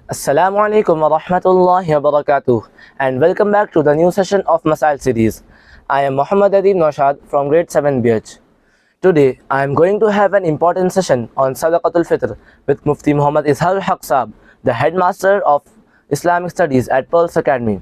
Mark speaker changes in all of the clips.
Speaker 1: Assalamu alaikum wa rahmatullahi wa barakatuh, and welcome back to the new session of Masail series. I am Muhammad Adib Noshad from grade 7 BH. Today I am going to have an important session on Sadaqatul Fitr with Mufti Muhammad Izharul Haq Saab, the headmaster of Islamic Studies at Pearls Academy.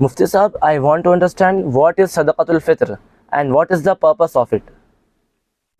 Speaker 1: Mufti Saab, I want to understand what is Sadaqatul Fitr and what is the purpose of it.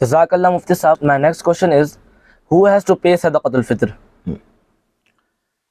Speaker 1: Jazakallah Mufti Saab. My next question is, who has to pay Sadaqatul Fitr?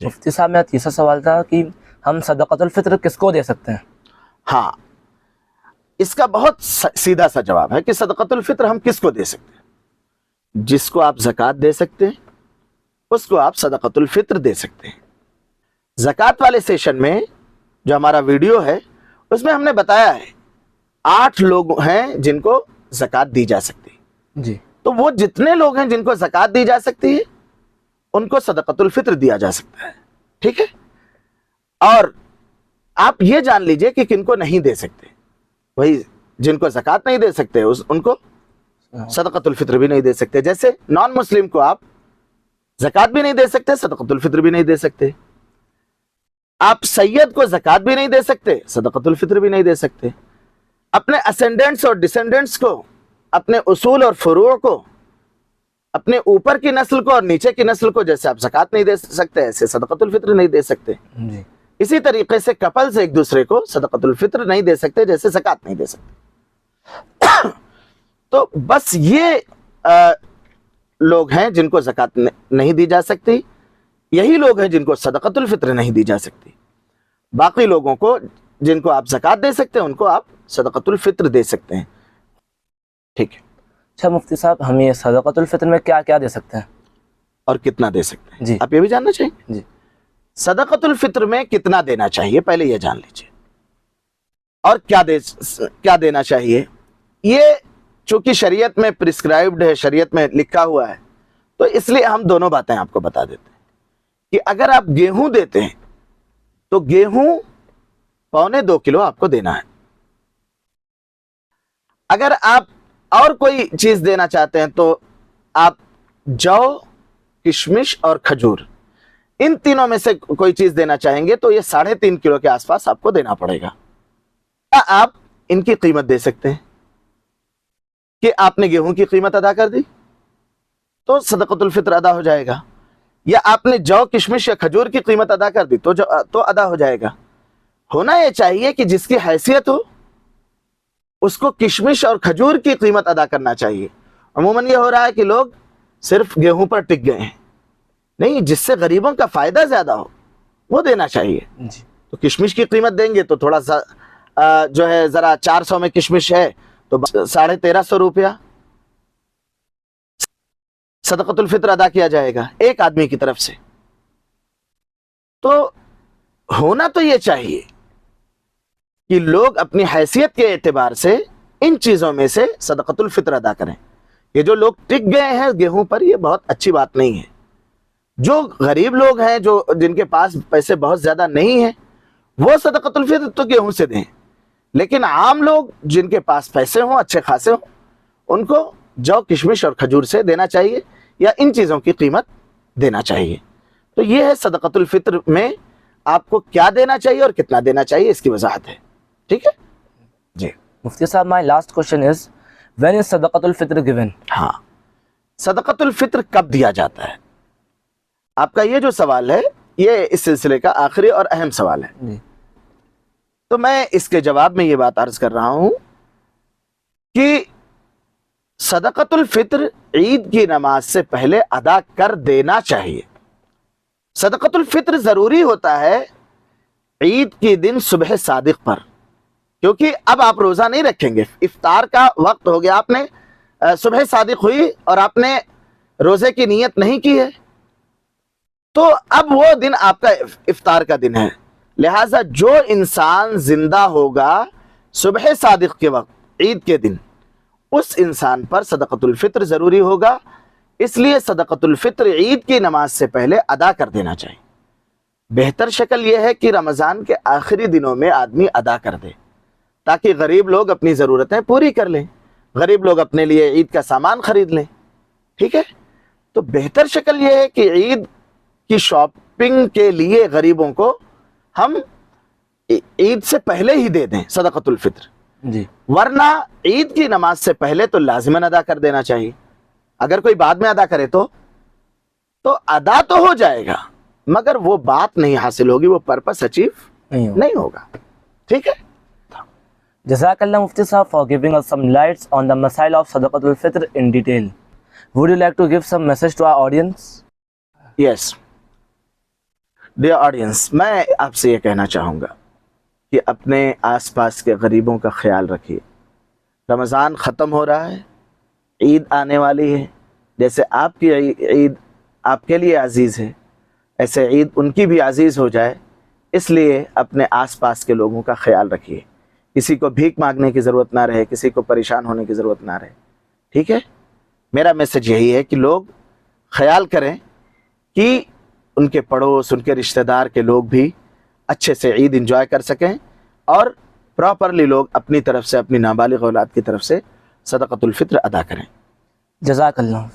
Speaker 1: مفتی صاحب میرا تیسرا سوال تھا کہ ہم صدقۃ الفطر کس کو دے سکتے ہیں؟
Speaker 2: ہاں، اس کا بہت سیدھا سا جواب ہے کہ صدقۃ الفطر ہم کس کو دے سکتے ہیں؟ جس کو آپ زکوٰۃ دے سکتے ہیں اس کو آپ صدقۃ الفطر دے سکتے ہیں۔ زکوٰۃ والے سیشن میں جو ہمارا ویڈیو ہے اس میں ہم نے بتایا ہے 8 لوگ ہیں جن کو زکوٰۃ دی جا سکتی ہے۔
Speaker 1: جی،
Speaker 2: تو وہ جتنے لوگ ہیں جن کو زکوٰۃ دی جا سکتی ہے ان کو صدقۃ الفطر دیا جا سکتا ہے، ٹھیک ہے؟ اور آپ یہ جان لیجئے کہ کن کو نہیں دے سکتے، وہی جن کو زکوٰۃ نہیں دے سکتے ان کو صدقۃ الفطر بھی نہیں دے سکتے۔ جیسے نان مسلم کو آپ زکوٰۃ بھی نہیں دے سکتے، صدقۃ الفطر بھی نہیں دے سکتے۔ آپ سید کو زکوٰۃ بھی نہیں دے سکتے، صدقۃ الفطر بھی نہیں دے سکتے۔ اپنے اسینڈنٹس اور ڈسینڈنٹس کو، اپنے اصول اور فروع کو، اپنے اوپر کی نسل کو اور نیچے کی نسل کو جیسے آپ زکوٰۃ نہیں دے سکتے ایسے صدقۃ الفطر نہیں دے سکتے۔
Speaker 1: جی،
Speaker 2: اسی طریقے سے کپلز ایک دوسرے کو صدقۃ الفطر نہیں دے سکتے جیسے زکوٰۃ نہیں دے سکتے۔ تو بس یہ لوگ ہیں جن کو زکوٰۃ نہیں دی جا سکتی، یہی لوگ ہیں جن کو صدقۃ الفطر نہیں دی جا سکتی۔ باقی لوگوں کو جن کو آپ زکوٰۃ دے سکتے ہیں ان کو آپ صدقۃ الفطر دے سکتے ہیں، ٹھیک ہے؟
Speaker 1: اچھا مفتی صاحب، ہم یہ صدقۃ الفطر میں کیا کیا دے سکتے ہیں
Speaker 2: اور کتنا دے سکتے ہیں؟
Speaker 1: جی،
Speaker 2: آپ یہ بھی جاننا چاہیں گے؟
Speaker 1: جی،
Speaker 2: صدقۃ الفطر میں کتنا دینا چاہیے پہلے یہ جان لیجیے، اور کیا دینا چاہیے۔ یہ چونکہ شریعت میں پرسکرائبڈ ہے، شریعت میں لکھا ہوا ہے، تو اس لیے ہم دونوں باتیں آپ کو بتا دیتے ہیں کہ اگر آپ گیہوں دیتے ہیں تو گیہوں 1.25 کلو آپ کو دینا ہے۔ اگر آپ اور کوئی چیز دینا چاہتے ہیں تو آپ جو، کشمش اور کھجور، ان تینوں میں سے کوئی چیز دینا چاہیں گے تو یہ 3.5 کلو کے آس پاس آپ کو دینا پڑے گا۔ آپ ان کی قیمت دے سکتے ہیں کہ آپ نے گیہوں کی قیمت ادا کر دی تو صدقۃ الفطر ادا ہو جائے گا، یا آپ نے جو، کشمش یا کھجور کی قیمت ادا کر دی تو ادا ہو جائے گا۔ ہونا یہ چاہیے کہ جس کی حیثیت ہو اس کو کشمش اور کھجور کی قیمت ادا کرنا چاہیے۔ عموماً یہ ہو رہا ہے کہ لوگ صرف گیہوں پر ٹک گئے ہیں، نہیں، جس سے غریبوں کا فائدہ زیادہ ہو وہ دینا چاہیے۔
Speaker 1: جی،
Speaker 2: تو کشمش کی قیمت دیں گے تو تھوڑا سا جو ہے ذرا 400 میں کشمش ہے تو 1350 روپیہ صدقۃ الفطر ادا کیا جائے گا ایک آدمی کی طرف سے۔ تو ہونا تو یہ چاہیے کہ لوگ اپنی حیثیت کے اعتبار سے ان چیزوں میں سے صدقۃ الفطر ادا کریں۔ یہ جو لوگ ٹک گئے ہیں گیہوں پر، یہ بہت اچھی بات نہیں ہے۔ جو غریب لوگ ہیں، جو جن کے پاس پیسے بہت زیادہ نہیں ہیں، وہ صدقۃ الفطر تو گیہوں سے دیں، لیکن عام لوگ جن کے پاس پیسے ہوں، اچھے خاصے ہوں، ان کو جو، کشمش اور کھجور سے دینا چاہیے یا ان چیزوں کی قیمت دینا چاہیے۔ تو یہ ہے صدقۃ الفطر میں آپ کو کیا دینا چاہیے اور کتنا دینا چاہیے، اس کی وضاحت ہے، ٹھیک ہے جی۔
Speaker 1: مفتی صاحب، my last question is when is صدقۃ الفطر گیون؟
Speaker 2: ہاں، صدقۃ الفطر کب دیا جاتا ہے؟ آپ کا یہ جو سوال ہے یہ اس سلسلے کا آخری اور اہم سوال ہے۔
Speaker 1: جی،
Speaker 2: تو میں اس کے جواب میں یہ بات عرض کر رہا ہوں کہ صدقۃ الفطر عید کی نماز سے پہلے ادا کر دینا چاہیے۔ صدقۃ الفطر ضروری ہوتا ہے عید کے دن صبح صادق پر، کیونکہ اب آپ روزہ نہیں رکھیں گے، افطار کا وقت ہو گیا، آپ نے صبح صادق ہوئی اور آپ نے روزے کی نیت نہیں کی ہے، تو اب وہ دن آپ کا افطار کا دن ہے۔ لہٰذا جو انسان زندہ ہوگا صبح صادق کے وقت عید کے دن، اس انسان پر صدقۃ الفطر ضروری ہوگا، اس لیے صدقۃ الفطر عید کی نماز سے پہلے ادا کر دینا چاہیے۔ بہتر شکل یہ ہے کہ رمضان کے آخری دنوں میں آدمی ادا کر دے تاکہ غریب لوگ اپنی ضرورتیں پوری کر لیں، غریب لوگ اپنے لیے عید کا سامان خرید لیں، ٹھیک ہے؟ تو بہتر شکل یہ ہے کہ عید کی شاپنگ کے لیے غریبوں کو ہم عید سے پہلے ہی دے دیں صدقۃ الفطر،
Speaker 1: جی،
Speaker 2: ورنہ عید کی نماز سے پہلے تو لازماً ادا کر دینا چاہیے۔ اگر کوئی بعد میں ادا کرے تو ادا تو ہو جائے گا مگر وہ بات نہیں حاصل ہوگی، وہ پرپس اچیو نہیں ہوگا، ٹھیک ہے؟
Speaker 1: جزاک اللہ مفتی صاحب for giving us some lights on the masail of Sadaqat al-Fitr in detail. Would you like to give some message to our audience?
Speaker 2: Yes. Dear audience, میں آپ سے یہ کہنا چاہوں گا کہ اپنے آس پاس کے غریبوں کا خیال رکھیے. رمضان ختم ہو رہا ہے، عید آنے والی ہے. جیسے آپ کی عید آپ کے لیے عزیز ہے، ایسے عید ان کی بھی عزیز ہو جائے. اس لیے اپنے آس پاس کے لوگوں کا خیال رکھیے. کسی کو بھیک مانگنے کی ضرورت نہ رہے، کسی کو پریشان ہونے کی ضرورت نہ رہے. ٹھیک ہے؟ میرا میسج یہی ہے کہ لوگ خیال کریں کہ ان کے پڑوس، ان کے رشتہ دار کے لوگ بھی اچھے سے عید انجوائے کر سکیں، اور پراپرلی لوگ اپنی طرف سے، اپنی نابالغ اولاد کی طرف سے صدقۃ الفطر ادا کریں.
Speaker 1: Jazakallah.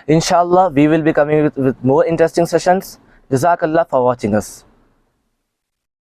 Speaker 1: Inshallah, we will be coming with more interesting sessions. Jazakallah for watching us.